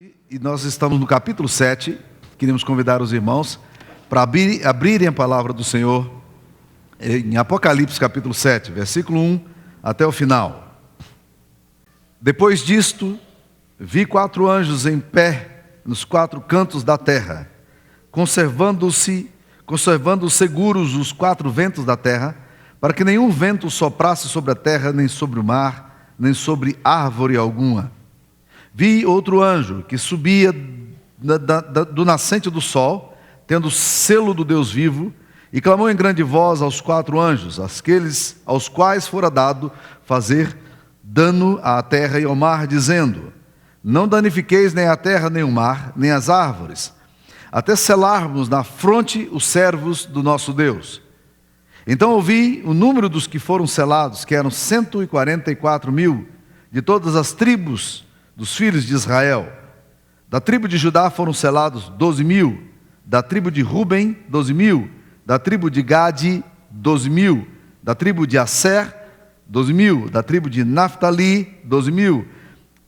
E nós estamos no capítulo 7, queremos convidar os irmãos para abrirem a palavra do Senhor em Apocalipse capítulo 7, versículo 1 até o final. Depois disto, vi 4 anjos em pé nos 4 cantos da terra, conservando seguros os 4 ventos da terra, para que nenhum vento soprasse sobre a terra, nem sobre o mar, nem sobre árvore alguma. Vi outro anjo que subia do nascente do sol, tendo o selo do Deus vivo, e clamou em grande voz aos 4 anjos, aqueles aos quais fora dado fazer dano à terra e ao mar, dizendo: não danifiqueis nem a terra, nem o mar, nem as árvores, até selarmos na fronte os servos do nosso Deus. Então ouvi o número dos que foram selados, que eram 144.000, de todas as tribos dos filhos de Israel. Da tribo de Judá foram selados 12.000, da tribo de Ruben 12.000, da tribo de Gade 12.000, da tribo de Asser 12.000, da tribo de Naftali 12.000,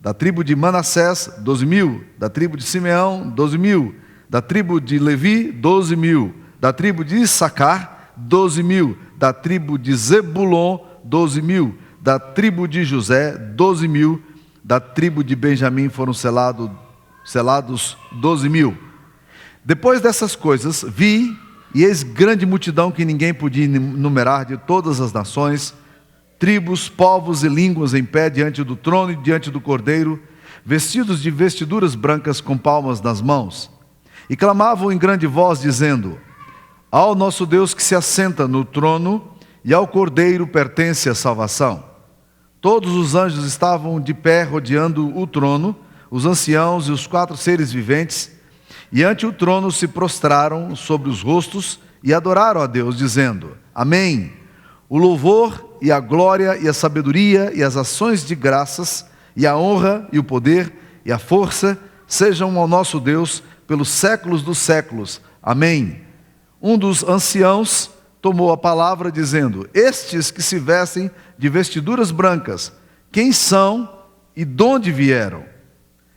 da tribo de Manassés 12.000, da tribo de Simeão 12.000, da tribo de Levi 12.000, da tribo de Issacar 12.000, da tribo de Zebulon 12.000, da tribo de José 12.000, da tribo de Benjamim foram selados 12.000. Depois dessas coisas, vi, e eis grande multidão que ninguém podia numerar, de todas as nações, tribos, povos e línguas, em pé diante do trono e diante do Cordeiro, vestidos de vestiduras brancas com palmas nas mãos. E clamavam em grande voz, dizendo: ao nosso Deus que se assenta no trono e ao Cordeiro pertence a salvação. Todos os anjos estavam de pé rodeando o trono, os anciãos e os 4 seres viventes, e ante o trono se prostraram sobre os rostos e adoraram a Deus, dizendo: amém. O louvor e a glória e a sabedoria e as ações de graças e a honra e o poder e a força sejam ao nosso Deus pelos séculos dos séculos. Amém. Um dos anciãos tomou a palavra, dizendo: estes que se vestem de vestiduras brancas, quem são e de onde vieram?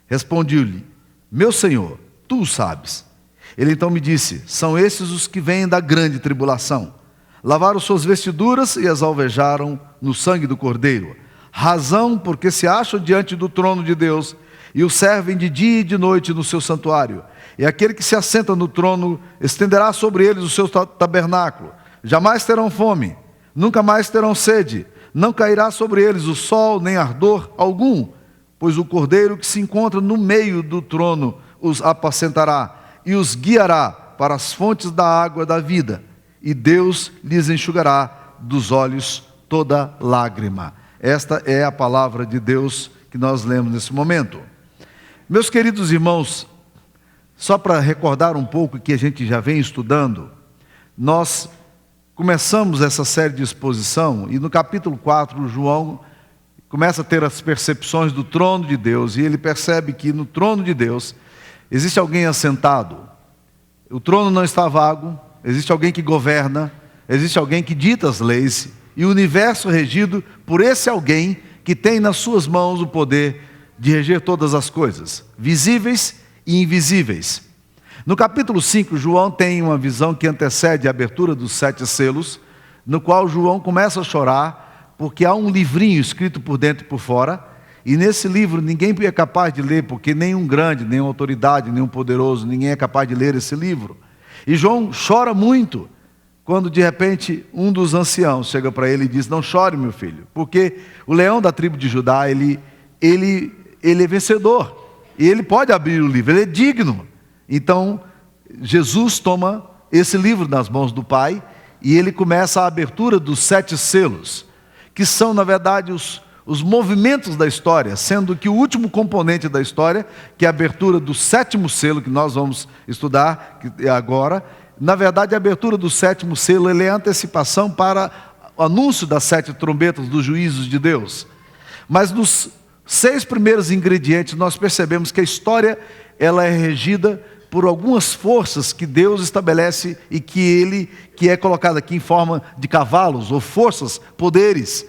Respondi-lhe: meu Senhor, tu o sabes. Ele então me disse: são esses os que vêm da grande tribulação. Lavaram suas vestiduras e as alvejaram no sangue do Cordeiro. Razão porque se acham diante do trono de Deus e o servem de dia e de noite no seu santuário. E aquele que se assenta no trono estenderá sobre eles o seu tabernáculo. Jamais terão fome, nunca mais terão sede, não cairá sobre eles o sol nem ardor algum, pois o Cordeiro que se encontra no meio do trono os apacentará e os guiará para as fontes da água da vida, e Deus lhes enxugará dos olhos toda lágrima. Esta é a palavra de Deus que nós lemos nesse momento. Meus queridos irmãos, só para recordar um pouco que a gente já vem estudando, nós começamos essa série de exposição e no capítulo 4, João começa a ter as percepções do trono de Deus, e ele percebe que no trono de Deus existe alguém assentado. O trono não está vago, existe alguém que governa, existe alguém que dita as leis, e o universo é regido por esse alguém que tem nas suas mãos o poder de reger todas as coisas, visíveis e invisíveis. No capítulo 5, João tem uma visão que antecede a abertura dos 7 selos, no qual João começa a chorar, porque há um livrinho escrito por dentro e por fora, e nesse livro ninguém é capaz de ler, porque nenhum grande, nenhuma autoridade, nenhum poderoso, ninguém é capaz de ler esse livro. E João chora muito, quando de repente um dos anciãos chega para ele e diz: não chore, meu filho, porque o leão da tribo de Judá, ele é vencedor, e ele pode abrir o livro, ele é digno. Então, Jesus toma esse livro nas mãos do Pai e ele começa a abertura dos 7 selos, que são, na verdade, os movimentos da história, sendo que o último componente da história, que é a abertura do 7º selo, que nós vamos estudar agora, na verdade, a abertura do 7º selo, ele é a antecipação para o anúncio das 7 trombetas dos juízos de Deus. Mas nos 6 primeiros ingredientes, nós percebemos que a história ela é regida por algumas forças que Deus estabelece e que é colocado aqui em forma de cavalos ou forças, poderes.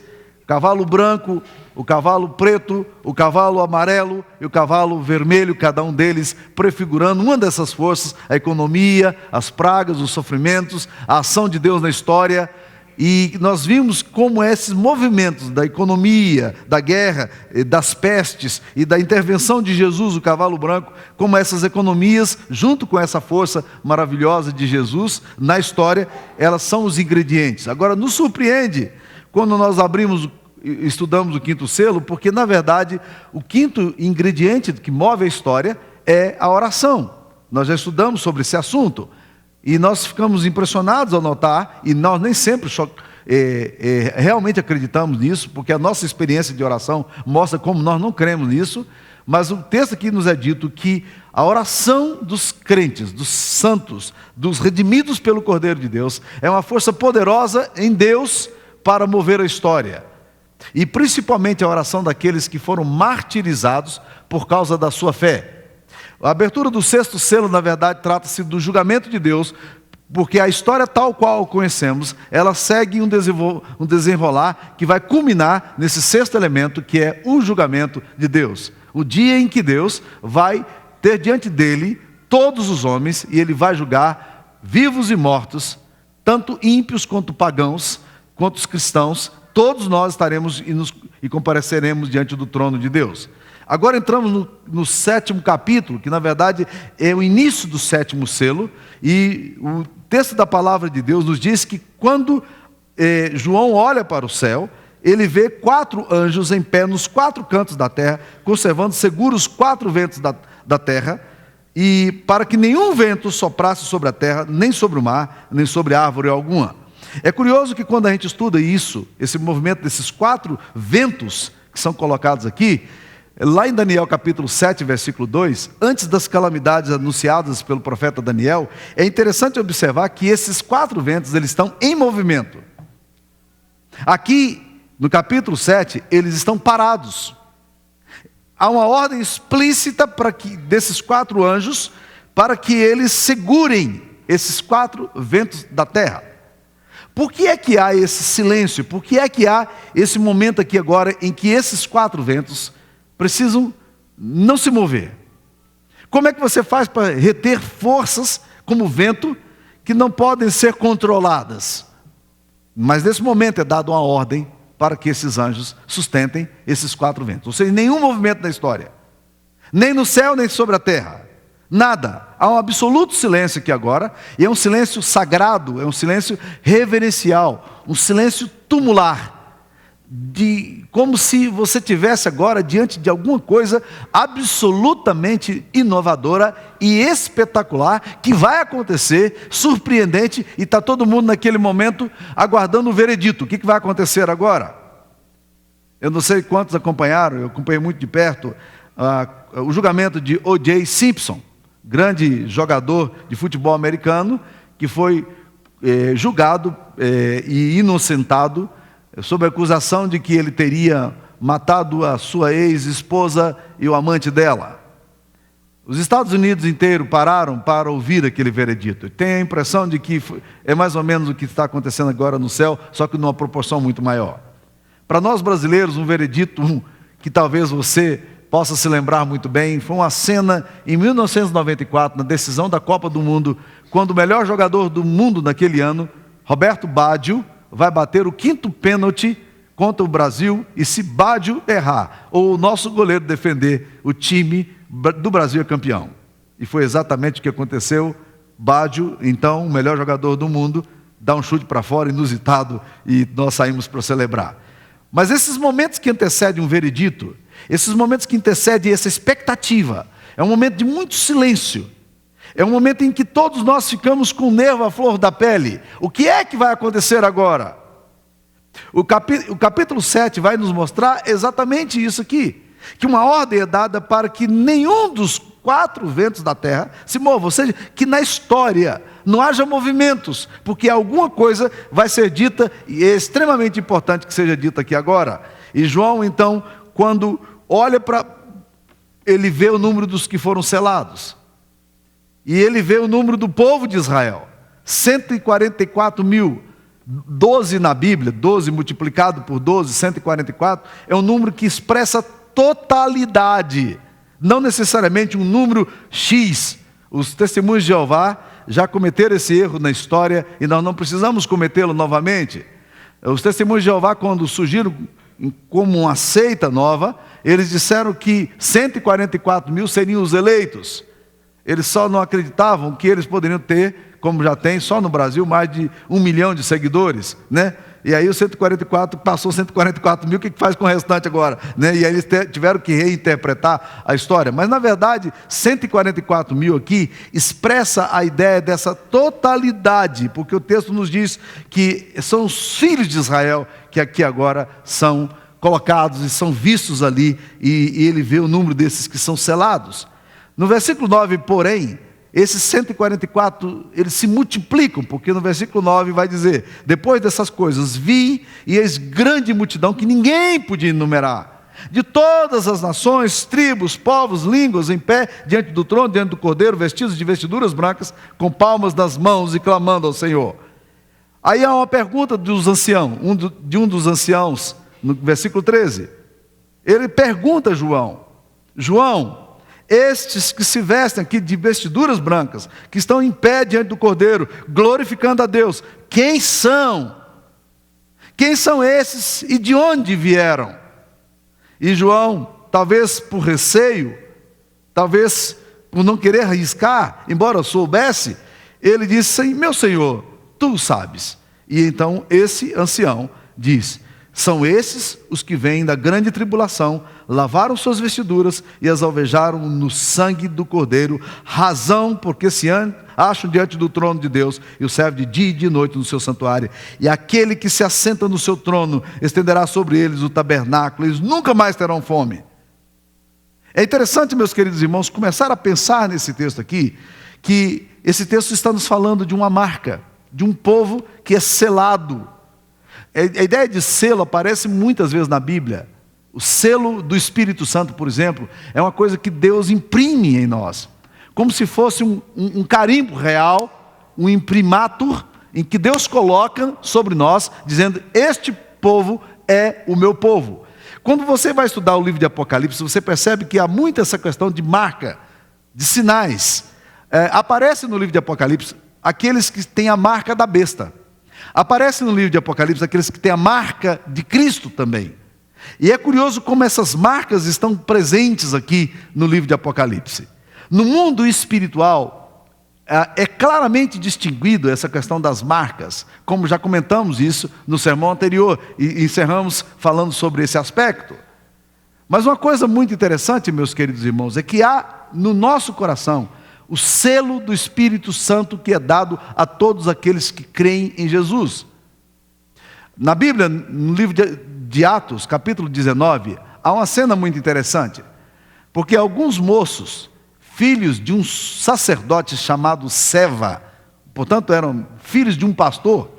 Cavalo branco o cavalo preto, o cavalo amarelo e o cavalo vermelho, cada um deles prefigurando uma dessas forças, a economia, as pragas, os sofrimentos, a ação de Deus na história. E nós vimos como esses movimentos da economia, da guerra, das pestes e da intervenção de Jesus, o cavalo branco, como essas economias, junto com essa força maravilhosa de Jesus na história, elas são os ingredientes. Agora, nos surpreende quando nós estudamos o quinto selo, porque na verdade o quinto ingrediente que move a história é a oração. Nós já estudamos sobre esse assunto. E nós ficamos impressionados ao notar, e nós nem sempre realmente acreditamos nisso, porque a nossa experiência de oração mostra como nós não cremos nisso, mas o texto aqui nos é dito que a oração dos crentes, dos santos, dos redimidos pelo Cordeiro de Deus, é uma força poderosa em Deus para mover a história. E principalmente a oração daqueles que foram martirizados por causa da sua fé. A abertura do sexto selo, na verdade, trata-se do julgamento de Deus, porque a história tal qual conhecemos, ela segue um desenrolar que vai culminar nesse sexto elemento, que é o julgamento de Deus. O dia em que Deus vai ter diante dele todos os homens, e ele vai julgar vivos e mortos, tanto ímpios quanto pagãos, quanto os cristãos, todos nós estaremos e compareceremos diante do trono de Deus. Agora entramos no sétimo capítulo, que na verdade é o início do sétimo selo, e o texto da palavra de Deus nos diz que quando João olha para o céu, ele vê 4 anjos em pé nos 4 cantos da terra, conservando seguros os 4 ventos da terra, e para que nenhum vento soprasse sobre a terra, nem sobre o mar, nem sobre árvore alguma. É curioso que quando a gente estuda isso, esse movimento desses 4 ventos que são colocados aqui, lá em Daniel capítulo 7, versículo 2, antes das calamidades anunciadas pelo profeta Daniel, é interessante observar que esses 4 ventos, eles estão em movimento. Aqui, no capítulo 7, eles estão parados. Há uma ordem explícita desses 4 anjos, para que eles segurem esses 4 ventos da terra. Por que é que há esse silêncio? Por que é que há esse momento aqui agora, em que esses 4 ventos precisam não se mover? Como é que você faz para reter forças como o vento que não podem ser controladas? Mas nesse momento é dada uma ordem para que esses anjos sustentem esses 4 ventos. Ou seja, nenhum movimento na história, nem no céu, nem sobre a terra, nada. Há um absoluto silêncio aqui agora, e é um silêncio sagrado, é um silêncio reverencial, um silêncio tumular, como se você tivesse agora diante de alguma coisa absolutamente inovadora e espetacular, que vai acontecer, surpreendente, e está todo mundo naquele momento aguardando o veredito. O que vai acontecer agora? Eu não sei quantos acompanharam, eu acompanhei muito de perto o julgamento de O.J. Simpson, grande jogador de futebol americano, que foi julgado e inocentado sob a acusação de que ele teria matado a sua ex-esposa e o amante dela. Os Estados Unidos inteiros pararam para ouvir aquele veredito. Tem a impressão de que é mais ou menos o que está acontecendo agora no céu, só que numa proporção muito maior. Para nós brasileiros, um veredito que talvez você possa se lembrar muito bem, foi uma cena em 1994, na decisão da Copa do Mundo, quando o melhor jogador do mundo naquele ano, Roberto Baggio, vai bater o 5º pênalti contra o Brasil, e se Baggio errar, ou o nosso goleiro defender, o time do Brasil é campeão. E foi exatamente o que aconteceu. Baggio, então, o melhor jogador do mundo, dá um chute para fora, inusitado, e nós saímos para celebrar. Mas esses momentos que antecedem um veredito, esses momentos que antecedem essa expectativa, é um momento de muito silêncio. É um momento em que todos nós ficamos com o nervo à flor da pele. O que é que vai acontecer agora? O capítulo 7 vai nos mostrar exatamente isso aqui. Que uma ordem é dada para que nenhum dos 4 ventos da terra se mova. Ou seja, que na história não haja movimentos. Porque alguma coisa vai ser dita, e é extremamente importante que seja dita aqui agora. E João, então, quando olha para... ele vê o número dos que foram selados. E ele vê o número do povo de Israel, 144 mil, 12 na Bíblia, 12 multiplicado por 12, 144, é um número que expressa totalidade, não necessariamente um número X. Os testemunhos de Jeová já cometeram esse erro na história e nós não precisamos cometê-lo novamente. Os testemunhos de Jeová, quando surgiram como uma seita nova, eles disseram que 144 mil seriam os eleitos. Eles só não acreditavam que eles poderiam ter, como já tem, só no Brasil, mais de 1 milhão de seguidores, né? E aí o 144 passou 144 mil, o que faz com o restante agora? Né? E aí eles tiveram que reinterpretar a história. Mas, na verdade, 144 mil aqui expressa a ideia dessa totalidade, porque o texto nos diz que são os filhos de Israel que aqui agora são colocados e são vistos ali, e ele vê o número desses que são selados. No versículo 9, porém, esses 144, eles se multiplicam, porque no versículo 9 vai dizer: depois dessas coisas, vi e eis grande multidão que ninguém podia enumerar, de todas as nações, tribos, povos, línguas, em pé, diante do trono, diante do Cordeiro, vestidos de vestiduras brancas, com palmas nas mãos e clamando ao Senhor. Aí há uma pergunta dos anciãos, de um dos anciãos, no versículo 13. Ele pergunta a João, estes que se vestem aqui de vestiduras brancas, que estão em pé diante do Cordeiro, glorificando a Deus, quem são? Quem são esses e de onde vieram? E João, talvez por receio, talvez por não querer arriscar, embora soubesse, ele disse: meu Senhor, tu o sabes. E então esse ancião diz: são esses os que vêm da grande tribulação, lavaram suas vestiduras e as alvejaram no sangue do Cordeiro, razão porque se acham diante do trono de Deus e o servem de dia e de noite no seu santuário. E aquele que se assenta no seu trono estenderá sobre eles o tabernáculo, eles nunca mais terão fome. É interessante, meus queridos irmãos, começar a pensar nesse texto aqui, que esse texto está nos falando de uma marca, de um povo que é selado. A ideia de selo aparece muitas vezes na Bíblia. O selo do Espírito Santo, por exemplo, é uma coisa que Deus imprime em nós, como se fosse um carimbo real, um imprimatur, em que Deus coloca sobre nós, dizendo: este povo é o meu povo. Quando você vai estudar o livro de Apocalipse, você percebe que há muito essa questão de marca, de sinais. Aparece no livro de Apocalipse aqueles que têm a marca da besta. Aparece no livro de Apocalipse aqueles que têm a marca de Cristo também. E é curioso como essas marcas estão presentes aqui no livro de Apocalipse. No mundo espiritual, é claramente distinguido essa questão das marcas, como já comentamos isso no sermão anterior, e encerramos falando sobre esse aspecto. Mas uma coisa muito interessante, meus queridos irmãos, é que há no nosso coração o selo do Espírito Santo que é dado a todos aqueles que creem em Jesus. Na Bíblia, no livro de Atos, capítulo 19, há uma cena muito interessante, porque alguns moços, filhos de um sacerdote chamado Seva, portanto eram filhos de um pastor,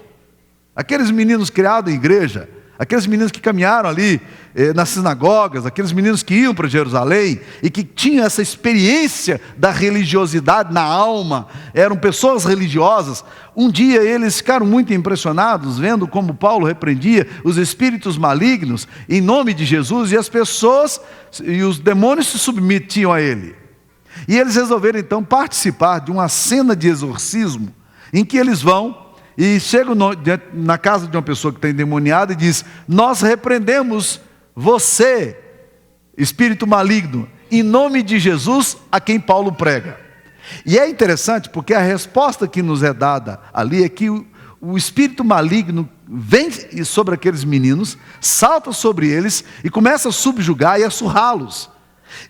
aqueles meninos criados em igreja, aqueles meninos que caminharam ali nas sinagogas, aqueles meninos que iam para Jerusalém e que tinham essa experiência da religiosidade na alma, eram pessoas religiosas. Um dia eles ficaram muito impressionados vendo como Paulo repreendia os espíritos malignos em nome de Jesus, e as pessoas e os demônios se submetiam a ele. E eles resolveram então participar de uma cena de exorcismo em que eles vão e chegam na casa de uma pessoa que está endemoniada e diz: nós repreendemos você, espírito maligno, em nome de Jesus a quem Paulo prega. E é interessante porque a resposta que nos é dada ali é que o espírito maligno vem sobre aqueles meninos, salta sobre eles e começa a subjugar e a surrá-los,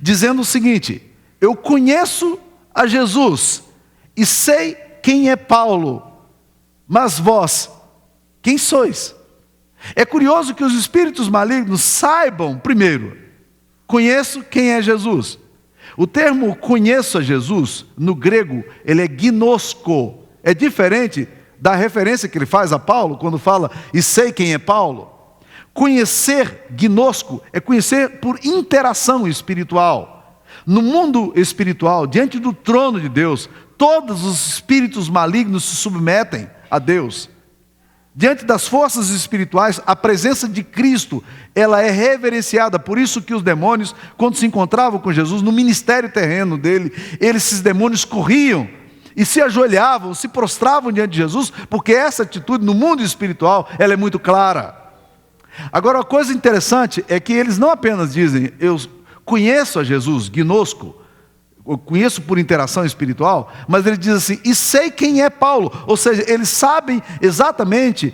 dizendo o seguinte: eu conheço a Jesus e sei quem é Paulo, mas vós, quem sois? É curioso que os espíritos malignos saibam, primeiro, conheço quem é Jesus. O termo conheço a Jesus, no grego, ele é gnosko. É diferente da referência que ele faz a Paulo, quando fala, e sei quem é Paulo. Conhecer, gnosko, é conhecer por interação espiritual. No mundo espiritual, diante do trono de Deus, todos os espíritos malignos se submetem a Deus. Diante das forças espirituais, a presença de Cristo, ela é reverenciada. Por isso que os demônios, quando se encontravam com Jesus, no ministério terreno dele, esses demônios corriam e se ajoelhavam, se prostravam diante de Jesus, porque essa atitude no mundo espiritual, ela é muito clara. Agora, a coisa interessante é que eles não apenas dizem, eu conheço a Jesus, gnosco, eu conheço por interação espiritual, mas ele diz assim, e sei quem é Paulo. Ou seja, eles sabem exatamente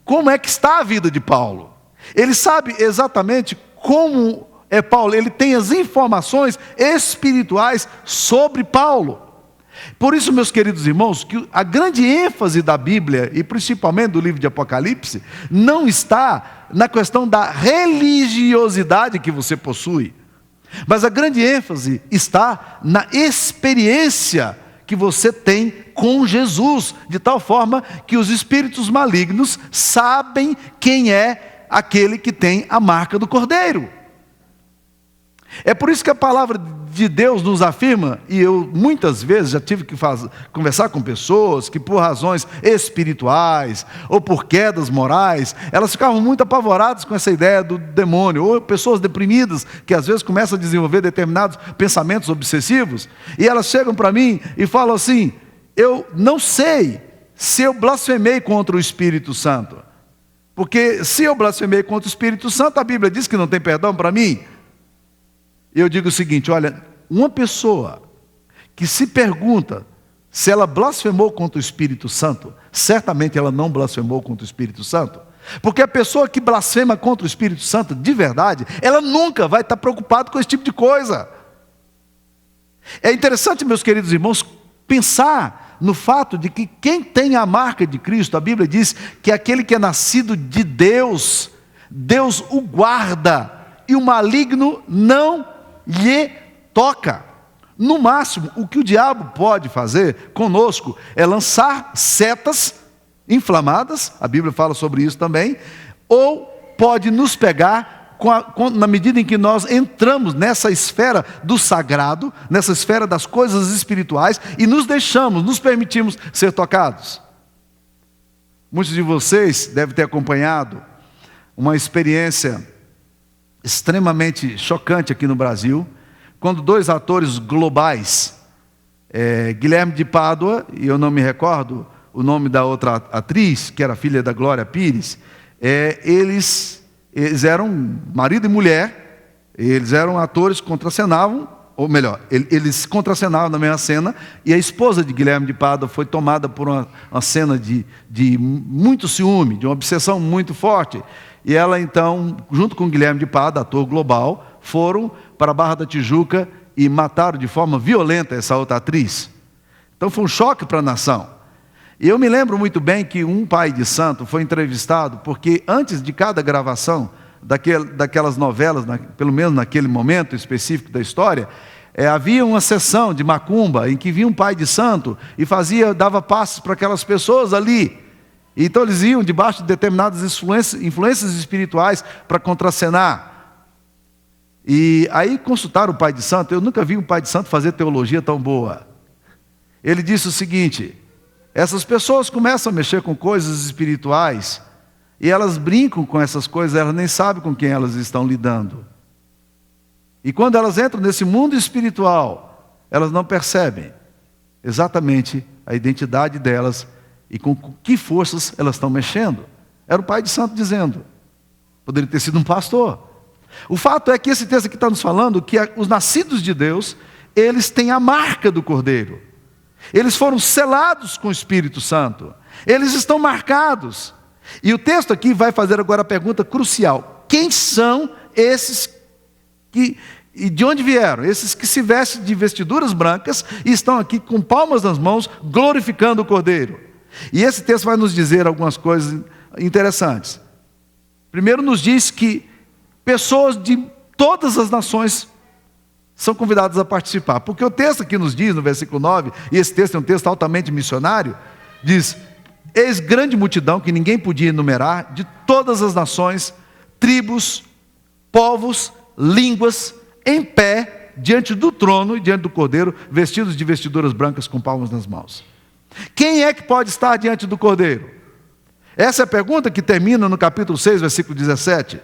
como é que está a vida de Paulo. Ele sabe exatamente como é Paulo. Ele tem as informações espirituais sobre Paulo. Por isso, meus queridos irmãos, que a grande ênfase da Bíblia, e principalmente do livro de Apocalipse, não está na questão da religiosidade que você possui, mas a grande ênfase está na experiência que você tem com Jesus, de tal forma que os espíritos malignos sabem quem é aquele que tem a marca do Cordeiro. É por isso que a palavra de Deus nos afirma, e eu muitas vezes já tive que conversar com pessoas que por razões espirituais ou por quedas morais, elas ficavam muito apavoradas com essa ideia do demônio, ou pessoas deprimidas que às vezes começam a desenvolver determinados pensamentos obsessivos, e elas chegam para mim e falam assim, eu não sei se eu blasfemei contra o Espírito Santo, porque se eu blasfemei contra o Espírito Santo, a Bíblia diz que não tem perdão para mim. Eu digo o seguinte, olha, uma pessoa que se pergunta se ela blasfemou contra o Espírito Santo, certamente ela não blasfemou contra o Espírito Santo. Porque a pessoa que blasfema contra o Espírito Santo, de verdade, ela nunca vai estar preocupada com esse tipo de coisa. É interessante, meus queridos irmãos, pensar no fato de que quem tem a marca de Cristo, a Bíblia diz que aquele que é nascido de Deus, Deus o guarda, e o maligno não lhe toca. No máximo, o que o diabo pode fazer conosco é lançar setas inflamadas, a Bíblia fala sobre isso também, ou pode nos pegar na medida em que nós entramos nessa esfera do sagrado, nessa esfera das coisas espirituais, e nos permitimos ser tocados. Muitos de vocês devem ter acompanhado uma experiência extremamente chocante aqui no Brasil, quando dois atores globais, Guilherme de Pádua, e eu não me recordo o nome da outra atriz, que era filha da Glória Pires, eles eram marido e mulher, eles eram atores que contracenavam, ou melhor, eles contracenavam na mesma cena, e a esposa de Guilherme de Pádua foi tomada por uma cena de muito ciúme, de uma obsessão muito forte. E ela então, junto com Guilherme de Pádua, ator global, foram para a Barra da Tijuca e mataram de forma violenta essa outra atriz. Então foi um choque para a nação. E eu me lembro muito bem que um pai de santo foi entrevistado, porque antes de cada gravação daquelas novelas, pelo menos naquele momento específico da história, havia uma sessão de macumba em que vinha um pai de santo e dava passes para aquelas pessoas ali. Então eles iam debaixo de determinadas influências espirituais para contracenar. E aí consultaram o pai de santo. Eu nunca vi um pai de santo fazer teologia tão boa. Ele disse o seguinte, essas pessoas começam a mexer com coisas espirituais e elas brincam com essas coisas, elas nem sabem com quem elas estão lidando. E quando elas entram nesse mundo espiritual, elas não percebem exatamente a identidade delas e com que forças elas estão mexendo. Era o pai de santo dizendo. Poderia ter sido um pastor. O fato é que esse texto aqui está nos falando que os nascidos de Deus, eles têm a marca do Cordeiro. Eles foram selados com o Espírito Santo. Eles estão marcados. E o texto aqui vai fazer agora a pergunta crucial. Quem são esses e de onde vieram? Esses que se vestem de vestiduras brancas e estão aqui com palmas nas mãos, glorificando o Cordeiro. E esse texto vai nos dizer algumas coisas interessantes. Primeiro nos diz que pessoas de todas as nações são convidadas a participar. Porque o texto aqui nos diz, no versículo 9, e esse texto é um texto altamente missionário, diz, eis grande multidão que ninguém podia enumerar, de todas as nações, tribos, povos, línguas, em pé, diante do trono e diante do Cordeiro, vestidos de vestiduras brancas com palmas nas mãos. Quem é que pode estar diante do Cordeiro? Essa é a pergunta que termina no capítulo 6, versículo 17.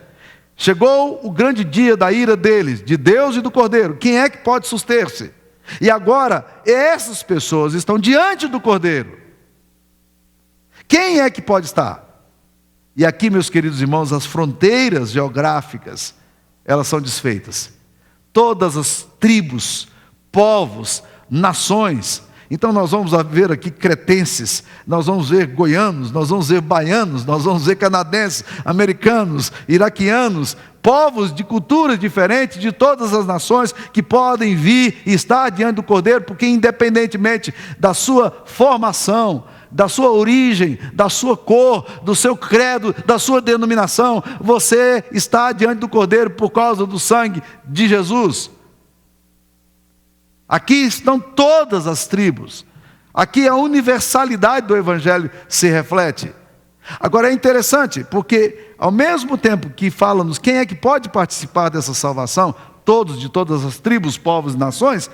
Chegou o grande dia da ira deles, de Deus e do Cordeiro. Quem é que pode suster-se? E agora, essas pessoas estão diante do Cordeiro. Quem é que pode estar? E aqui, meus queridos irmãos, as fronteiras geográficas, elas são desfeitas. Todas as tribos, povos, nações. Então nós vamos ver aqui cretenses, nós vamos ver goianos, nós vamos ver baianos, nós vamos ver canadenses, americanos, iraquianos, povos de culturas diferentes de todas as nações que podem vir e estar diante do Cordeiro, porque independentemente da sua formação, da sua origem, da sua cor, do seu credo, da sua denominação, você está diante do Cordeiro por causa do sangue de Jesus. Aqui estão todas as tribos. Aqui a universalidade do Evangelho se reflete. Agora é interessante, porque ao mesmo tempo que fala-nos quem é que pode participar dessa salvação, todos de todas as tribos, povos e nações,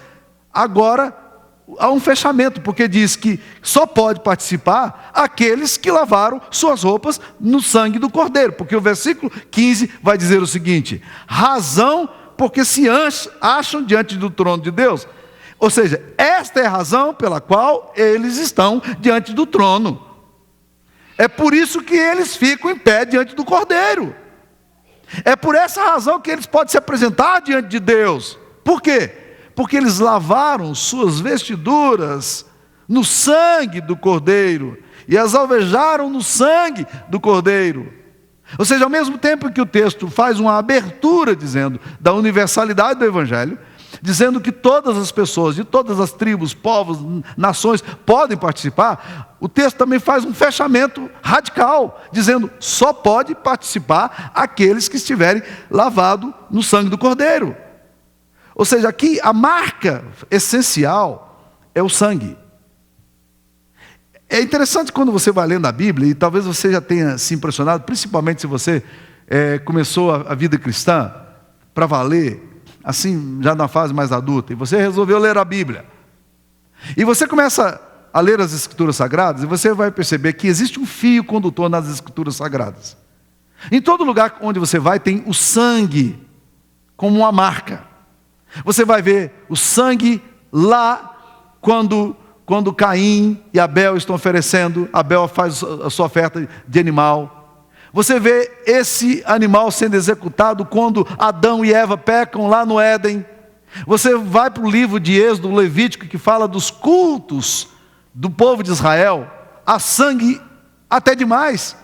agora há um fechamento, porque diz que só pode participar aqueles que lavaram suas roupas no sangue do Cordeiro, porque o versículo 15 vai dizer o seguinte: razão porque se acham diante do trono de Deus. Ou seja, esta é a razão pela qual eles estão diante do trono. É por isso que eles ficam em pé diante do Cordeiro. É por essa razão que eles podem se apresentar diante de Deus. Por quê? Porque eles lavaram suas vestiduras no sangue do Cordeiro e as alvejaram no sangue do Cordeiro. Ou seja, ao mesmo tempo que o texto faz uma abertura dizendo da universalidade do Evangelho, dizendo que todas as pessoas, de todas as tribos, povos, nações, podem participar, o texto também faz um fechamento radical, dizendo só pode participar aqueles que estiverem lavados no sangue do Cordeiro. Ou seja, aqui a marca essencial é o sangue. É interessante quando você vai lendo a Bíblia, e talvez você já tenha se impressionado, principalmente se você começou a vida cristã para valer, assim, já na fase mais adulta, e você resolveu ler a Bíblia. E você começa a ler as Escrituras Sagradas, e você vai perceber que existe um fio condutor nas Escrituras Sagradas. Em todo lugar onde você vai, tem o sangue como uma marca. Você vai ver o sangue lá quando Caim e Abel estão oferecendo, Abel faz a sua oferta de animal. Você vê esse animal sendo executado quando Adão e Eva pecam lá no Éden. Você vai para o livro de Êxodo, Levítico, que fala dos cultos do povo de Israel. Há sangue até demais.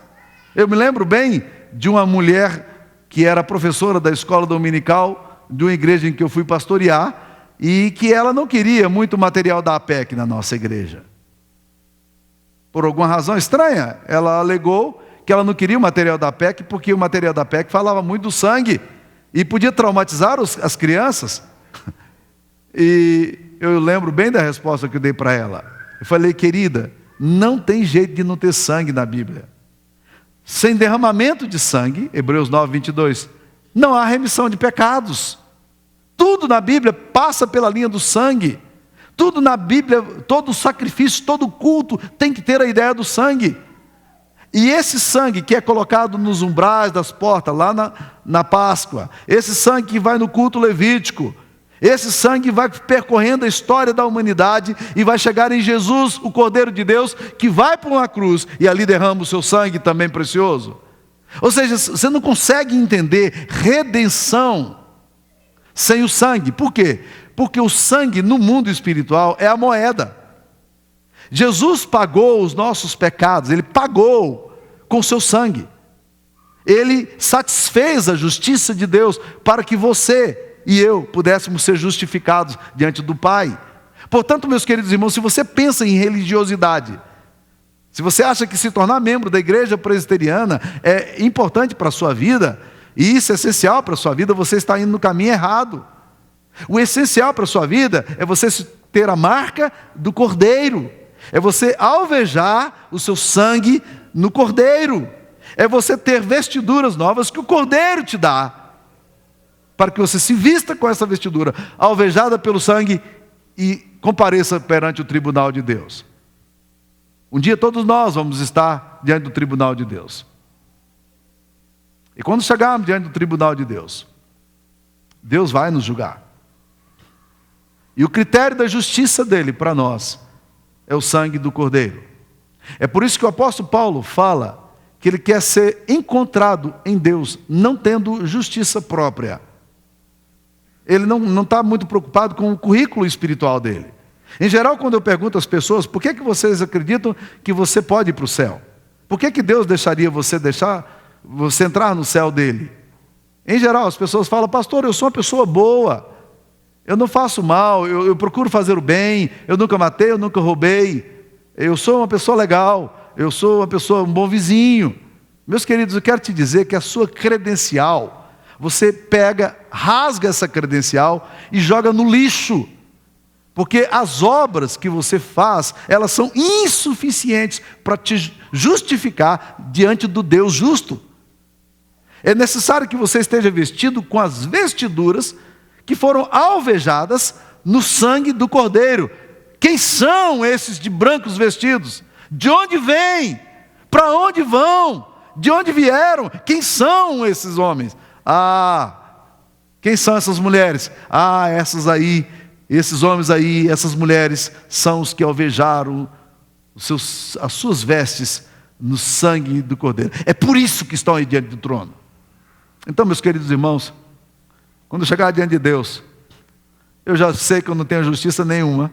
Eu me lembro bem de uma mulher que era professora da escola dominical de uma igreja em que eu fui pastorear, e que ela não queria muito material da APEC na nossa igreja. Por alguma razão estranha, ela alegou que ela não queria o material da PEC, porque o material da PEC falava muito do sangue, e podia traumatizar as crianças. E eu lembro bem da resposta que eu dei para ela. Eu falei: querida, não tem jeito de não ter sangue na Bíblia. Sem derramamento de sangue, Hebreus 9, 22, não há remissão de pecados. Tudo na Bíblia passa pela linha do sangue. Tudo na Bíblia, todo sacrifício, todo culto tem que ter a ideia do sangue. E esse sangue que é colocado nos umbrais das portas, lá na Páscoa, esse sangue que vai no culto levítico, esse sangue vai percorrendo a história da humanidade e vai chegar em Jesus, o Cordeiro de Deus, que vai para uma cruz e ali derrama o seu sangue também precioso. Ou seja, você não consegue entender redenção sem o sangue. Por quê? Porque o sangue no mundo espiritual é a moeda. Jesus pagou os nossos pecados, Ele pagou com o seu sangue. Ele satisfez a justiça de Deus para que você e eu pudéssemos ser justificados diante do Pai. Portanto, meus queridos irmãos, se você pensa em religiosidade, se você acha que se tornar membro da igreja presbiteriana é importante para a sua vida, e isso é essencial para a sua vida, você está indo no caminho errado. O essencial para a sua vida é você ter a marca do Cordeiro, é você alvejar o seu sangue no Cordeiro, é você ter vestiduras novas que o Cordeiro te dá, para que você se vista com essa vestidura, alvejada pelo sangue, e compareça perante o tribunal de Deus. Um dia todos nós vamos estar diante do tribunal de Deus. E quando chegarmos diante do tribunal de Deus, Deus vai nos julgar. E o critério da justiça dele para nós é o sangue do Cordeiro. É por isso que o apóstolo Paulo fala que ele quer ser encontrado em Deus, não tendo justiça própria. Ele não está muito preocupado com o currículo espiritual dele. Em geral, quando eu pergunto às pessoas, por que vocês acreditam que você pode ir para o céu? Por que Deus deixaria você entrar no céu dele? Em geral, as pessoas falam, pastor, eu sou uma pessoa boa, eu não faço mal, eu procuro fazer o bem, eu nunca matei, eu nunca roubei, eu sou uma pessoa legal, eu sou uma pessoa, um bom vizinho. Meus queridos, eu quero te dizer que a sua credencial, você pega, rasga essa credencial e joga no lixo. Porque as obras que você faz, elas são insuficientes para te justificar diante do Deus justo. É necessário que você esteja vestido com as vestiduras que foram alvejadas no sangue do Cordeiro. Quem são esses de brancos vestidos? De onde vêm? Para onde vão? De onde vieram? Quem são esses homens? Quem são essas mulheres? Essas aí, esses homens aí, essas mulheres são os que alvejaram as suas vestes no sangue do Cordeiro. É por isso que estão aí diante do trono. Então, meus queridos irmãos, quando eu chegar diante de Deus, eu já sei que eu não tenho justiça nenhuma.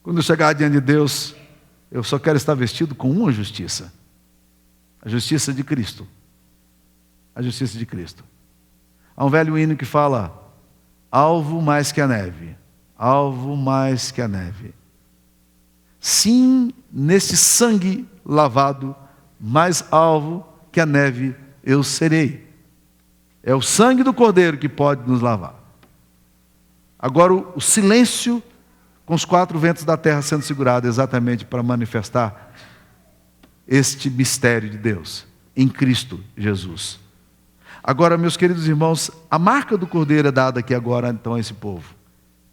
Quando eu chegar diante de Deus, eu só quero estar vestido com uma justiça. A justiça de Cristo. A justiça de Cristo. Há um velho hino que fala, alvo mais que a neve, alvo mais que a neve. Sim, nesse sangue lavado, mais alvo que a neve eu serei. É o sangue do Cordeiro que pode nos lavar. Agora o silêncio com os quatro ventos da terra sendo segurado exatamente para manifestar este mistério de Deus em Cristo Jesus. Agora, meus queridos irmãos, a marca do Cordeiro é dada aqui agora então a esse povo.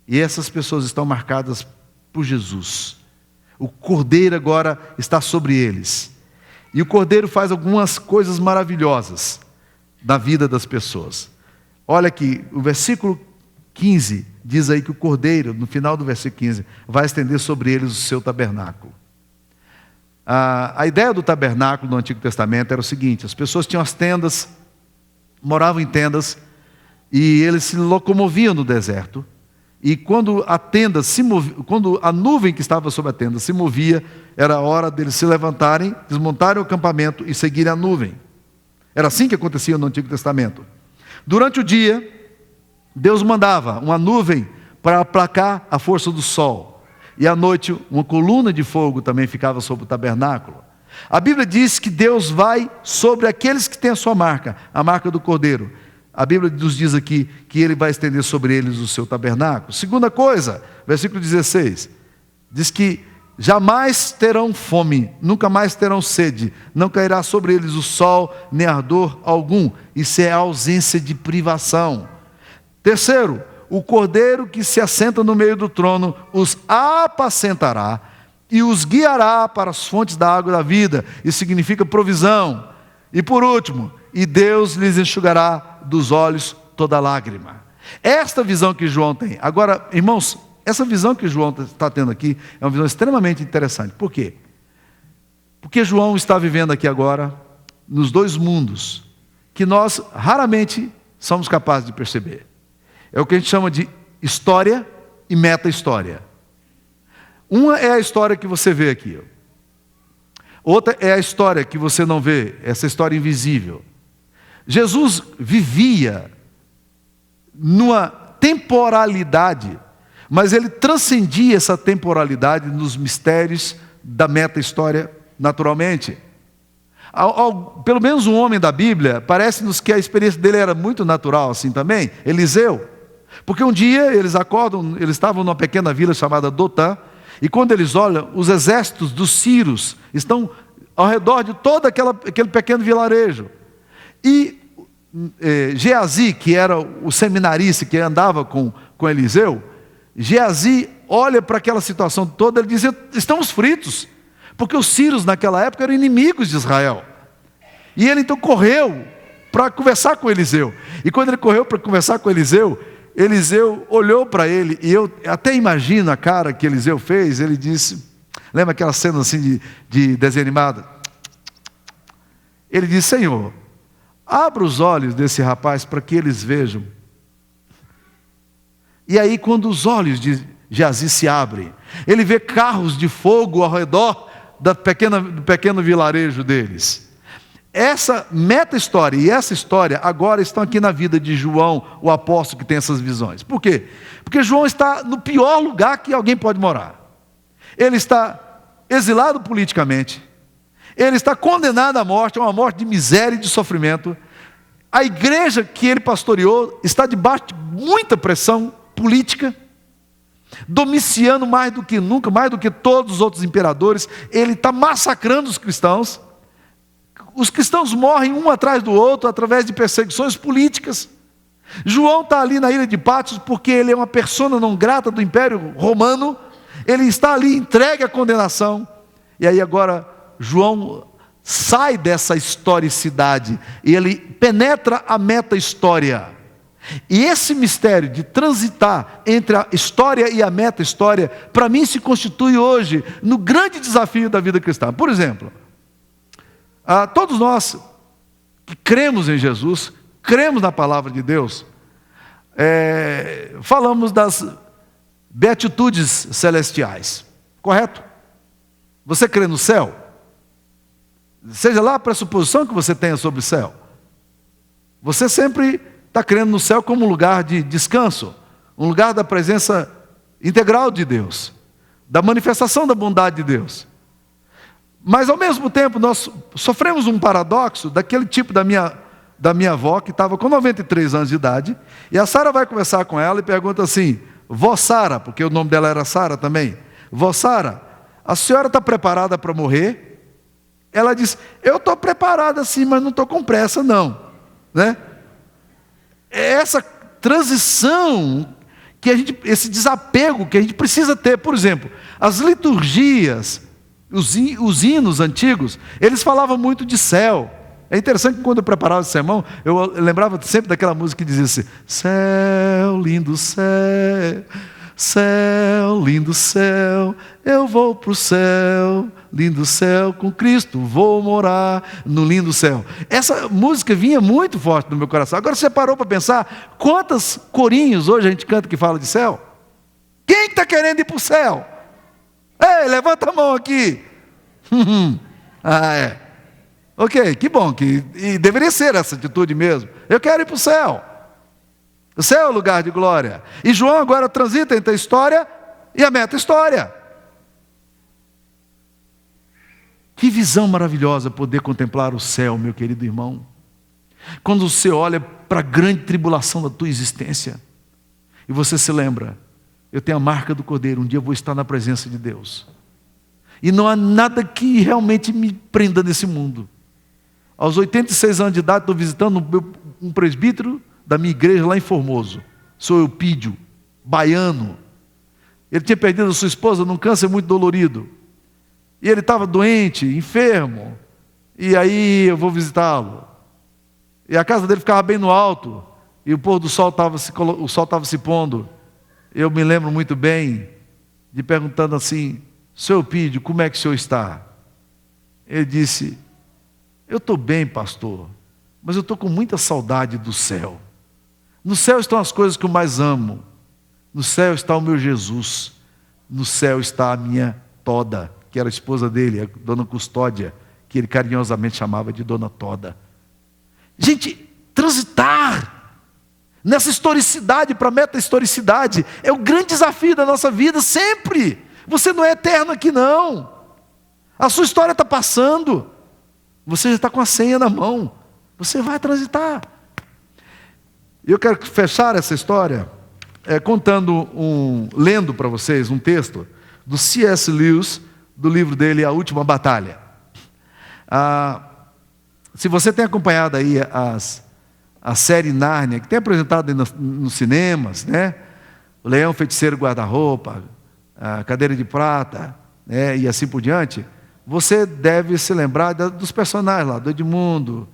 E essas pessoas estão marcadas por Jesus. O Cordeiro agora está sobre eles. E o Cordeiro faz algumas coisas maravilhosas na vida das pessoas. Olha aqui, o versículo 15 diz aí que o Cordeiro, no final do versículo 15, vai estender sobre eles o seu tabernáculo. A ideia do tabernáculo no Antigo Testamento era o seguinte: as pessoas tinham as tendas, moravam em tendas, e eles se locomoviam no deserto. E quando a tenda se movia, quando a nuvem que estava sobre a tenda se movia, era a hora deles se levantarem, desmontarem o acampamento e seguirem a nuvem. Era assim que acontecia no Antigo Testamento. Durante o dia, Deus mandava uma nuvem para aplacar a força do sol. E à noite, uma coluna de fogo também ficava sobre o tabernáculo. A Bíblia diz que Deus vai sobre aqueles que têm a sua marca, a marca do Cordeiro. A Bíblia nos diz aqui que Ele vai estender sobre eles o seu tabernáculo. Segunda coisa, versículo 16, diz que jamais terão fome, nunca mais terão sede, não cairá sobre eles o sol, nem ardor algum. Isso é a ausência de privação. Terceiro, o Cordeiro que se assenta no meio do trono os apacentará e os guiará para as fontes da água da vida. Isso significa provisão. E por último, e Deus lhes enxugará dos olhos toda lágrima. Esta visão que João tem. Agora, irmãos, essa visão que João está tendo aqui é uma visão extremamente interessante. Por quê? Porque João está vivendo aqui agora nos dois mundos que nós raramente somos capazes de perceber. É o que a gente chama de história e meta-história. Uma é a história que você vê aqui. Outra é a história que você não vê, essa história invisível. Jesus vivia numa temporalidade, mas ele transcendia essa temporalidade nos mistérios da meta-história naturalmente. Pelo menos um homem da Bíblia, parece-nos que a experiência dele era muito natural assim também, Eliseu. Porque um dia eles acordam, eles estavam numa pequena vila chamada Dotã, e quando eles olham, os exércitos dos sírios estão ao redor de todo aquele pequeno vilarejo. E Geazi, que era o seminarista que andava com Eliseu, Geazi olha para aquela situação toda, ele diz: estamos fritos, porque os sírios naquela época eram inimigos de Israel. E ele então correu para conversar com Eliseu. E quando ele correu para conversar com Eliseu, Eliseu olhou para ele, e eu até imagino a cara que Eliseu fez. Ele disse, lembra aquela cena assim de desenho animado? Ele disse: Senhor, abra os olhos desse rapaz para que eles vejam. E aí, quando os olhos de Geazi se abrem, ele vê carros de fogo ao redor do pequeno vilarejo deles. Essa meta-história e essa história agora estão aqui na vida de João, o apóstolo que tem essas visões. Por quê? Porque João está no pior lugar que alguém pode morar. Ele está exilado politicamente. Ele está condenado à morte, a uma morte de miséria e de sofrimento. A igreja que ele pastoreou está debaixo de muita pressão política. Domiciano, mais do que nunca, mais do que todos os outros imperadores, ele está massacrando os cristãos. Os cristãos morrem um atrás do outro através de perseguições políticas. João está ali na ilha de Patmos porque ele é uma persona não grata do Império Romano. Ele está ali entregue à condenação. E aí agora João sai dessa historicidade e ele penetra a meta-história. E esse mistério de transitar entre a história e a meta-história, para mim se constitui hoje no grande desafio da vida cristã. Por exemplo, todos nós que cremos em Jesus, cremos na palavra de Deus, falamos das beatitudes celestiais, correto? Você crê no céu? Seja lá a pressuposição que você tenha sobre o céu, você sempre está crendo no céu como um lugar de descanso, um lugar da presença integral de Deus, da manifestação da bondade de Deus. Mas ao mesmo tempo nós sofremos um paradoxo daquele tipo da minha avó, que estava com 93 anos de idade, e a Sara vai conversar com ela e pergunta assim: vó Sara, porque o nome dela era Sara também, vó Sara, a senhora está preparada para morrer? Ela diz: eu estou preparada sim, mas não estou com pressa não, né? É essa transição, esse desapego que a gente precisa ter. Por exemplo, as liturgias, os hinos antigos, eles falavam muito de céu. É interessante que quando eu preparava esse sermão, eu lembrava sempre daquela música que dizia assim: céu, lindo céu, céu, lindo céu, eu vou para o céu, lindo céu, com Cristo vou morar no lindo céu. Essa música vinha muito forte no meu coração. Agora você parou para pensar, quantos corinhos hoje a gente canta que fala de céu? Quem está querendo ir para o céu? Ei, levanta a mão aqui. É. Ok, que bom, e deveria ser essa atitude mesmo. Eu quero ir para o céu. O céu é o lugar de glória. E João agora transita entre a história e a meta-história. Que visão maravilhosa poder contemplar o céu, meu querido irmão. Quando você olha para a grande tribulação da tua existência, e você se lembra: eu tenho a marca do Cordeiro, um dia eu vou estar na presença de Deus. E não há nada que realmente me prenda nesse mundo. Aos 86 anos de idade, estou visitando um presbítero da minha igreja lá em Formoso. Sou Eupídio, baiano. Ele tinha perdido a sua esposa num câncer muito dolorido. E ele estava doente, enfermo. E aí eu vou visitá-lo. E a casa dele ficava bem no alto. E o pôr do sol estava se pondo. Eu me lembro muito bem de perguntando assim: seu Eupídio, como é que o senhor está? Ele disse: eu estou bem, pastor, mas eu estou com muita saudade do céu. No céu estão as coisas que eu mais amo. No céu está o meu Jesus. No céu está a minha Toda, que era a esposa dele, a dona Custódia, que ele carinhosamente chamava de dona Toda. Gente, transitar nessa historicidade para a meta-historicidade é o grande desafio da nossa vida sempre. Você não é eterno aqui não. A sua história está passando. Você já está com a senha na mão. Você vai transitar. Eu quero fechar essa história lendo para vocês um texto do C.S. Lewis, do livro dele A Última Batalha. Se você tem acompanhado aí a série Nárnia, que tem apresentado nos cinemas, né? O Leão, Feiticeiro, Guarda-Roupa, a Cadeira de Prata, né? E assim por diante. você deve se lembrar dos personagens lá, do Edmundo,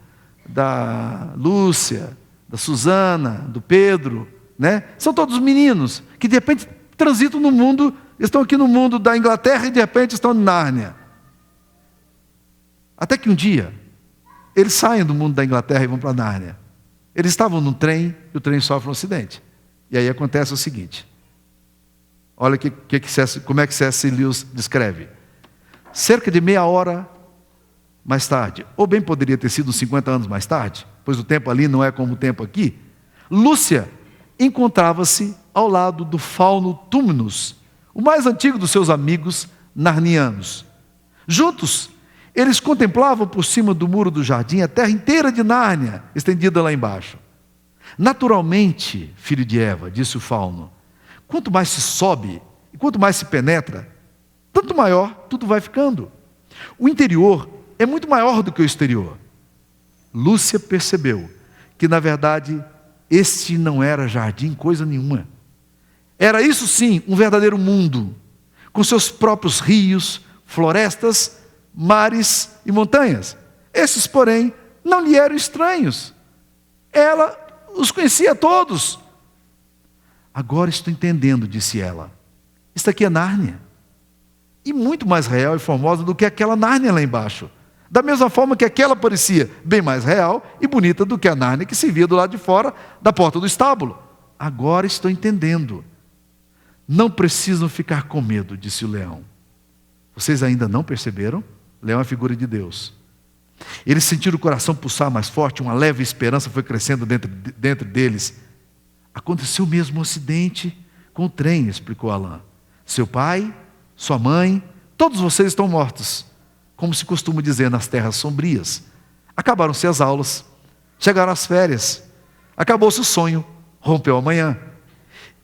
da Lúcia, da Suzana, do Pedro, né? São todos meninos que de repente transitam no mundo, estão aqui no mundo da Inglaterra e de repente estão em Nárnia. Até que um dia, eles saem do mundo da Inglaterra e vão para Nárnia. Eles estavam no trem e o trem sofre um acidente. E aí acontece o seguinte. Olha como é que C.S. Lewis descreve. Cerca de meia hora mais tarde, ou bem poderia ter sido 50 anos mais tarde, pois o tempo ali não é como o tempo aqui, Lúcia encontrava-se ao lado do fauno Túminus, o mais antigo dos seus amigos narnianos. Juntos, eles contemplavam por cima do muro do jardim a terra inteira de Nárnia, estendida lá embaixo. Naturalmente, filho de Eva, disse o fauno, quanto mais se sobe e quanto mais se penetra, tanto maior tudo vai ficando. O interior é muito maior do que o exterior. Lúcia percebeu que, na verdade, este não era jardim coisa nenhuma. Era isso sim, um verdadeiro mundo, com seus próprios rios, florestas, mares e montanhas. Esses, porém, não lhe eram estranhos. Ela os conhecia todos. Agora estou entendendo, disse ela. Isso aqui é Nárnia. E muito mais real e formosa do que aquela Nárnia lá embaixo. Da mesma forma que aquela parecia bem mais real e bonita do que a Nárnia que se via do lado de fora da porta do estábulo. Agora estou entendendo. Não precisam ficar com medo, disse o leão. Vocês ainda não perceberam? O leão é a figura de Deus. Eles sentiram o coração pulsar mais forte, uma leve esperança foi crescendo dentro deles. Aconteceu mesmo um acidente com o trem, explicou Alain. Seu pai, sua mãe, todos vocês estão mortos, como se costuma dizer nas terras sombrias. Acabaram-se as aulas, chegaram as férias, acabou-se o sonho, rompeu a manhã.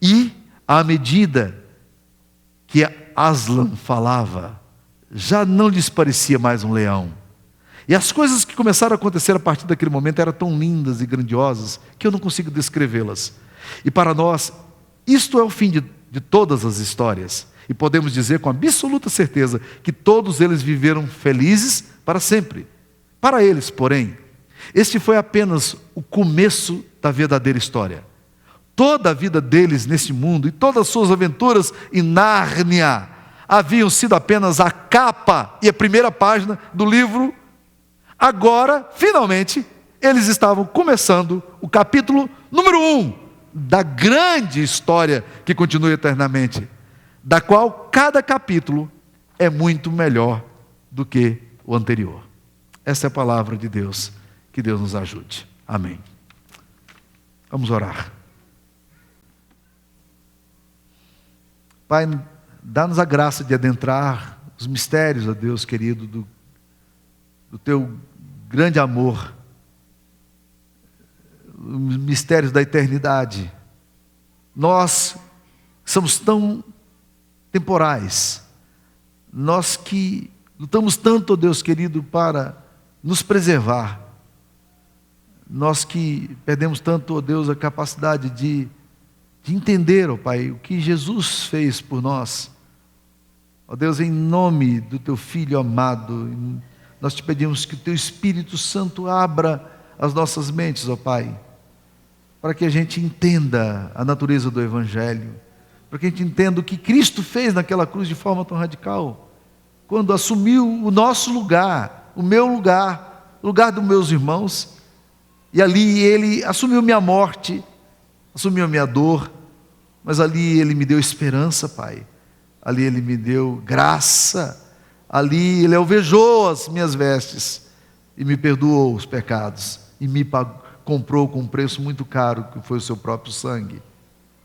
E, à medida que Aslan falava, já não lhes parecia mais um leão. E as coisas que começaram a acontecer a partir daquele momento eram tão lindas e grandiosas que eu não consigo descrevê-las. E para nós, isto é o fim de todas as histórias. E podemos dizer com absoluta certeza que todos eles viveram felizes para sempre. Para eles, porém, este foi apenas o começo da verdadeira história. Toda a vida deles neste mundo e todas as suas aventuras em Nárnia haviam sido apenas a capa e a primeira página do livro. Agora, finalmente, eles estavam começando o capítulo número 1 da grande história que continua eternamente, da qual cada capítulo é muito melhor do que o anterior. Essa é a palavra de Deus, que Deus nos ajude. Amém. Vamos orar. Pai, dá-nos a graça de adentrar os mistérios, ó Deus querido, do Teu grande amor, os mistérios da eternidade. Nós somos tão temporais, nós que lutamos tanto, ó Deus querido, para nos preservar, nós que perdemos tanto, ó Deus, a capacidade de entender, ó Pai, o que Jesus fez por nós. Ó Deus, em nome do Teu Filho amado, nós te pedimos que o Teu Espírito Santo abra as nossas mentes, ó Pai, para que a gente entenda a natureza do Evangelho, para que a gente entenda o que Cristo fez naquela cruz de forma tão radical, quando assumiu o nosso lugar, o meu lugar, o lugar dos meus irmãos, e ali Ele assumiu minha morte, assumiu a minha dor, mas ali Ele me deu esperança, Pai, ali Ele me deu graça, ali Ele alvejou as minhas vestes, e me perdoou os pecados, e me comprou com um preço muito caro, que foi o seu próprio sangue.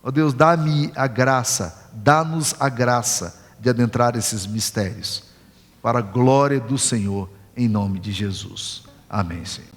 Ó Deus, dá-me a graça, dá-nos a graça de adentrar esses mistérios, para a glória do Senhor, em nome de Jesus. Amém, Senhor.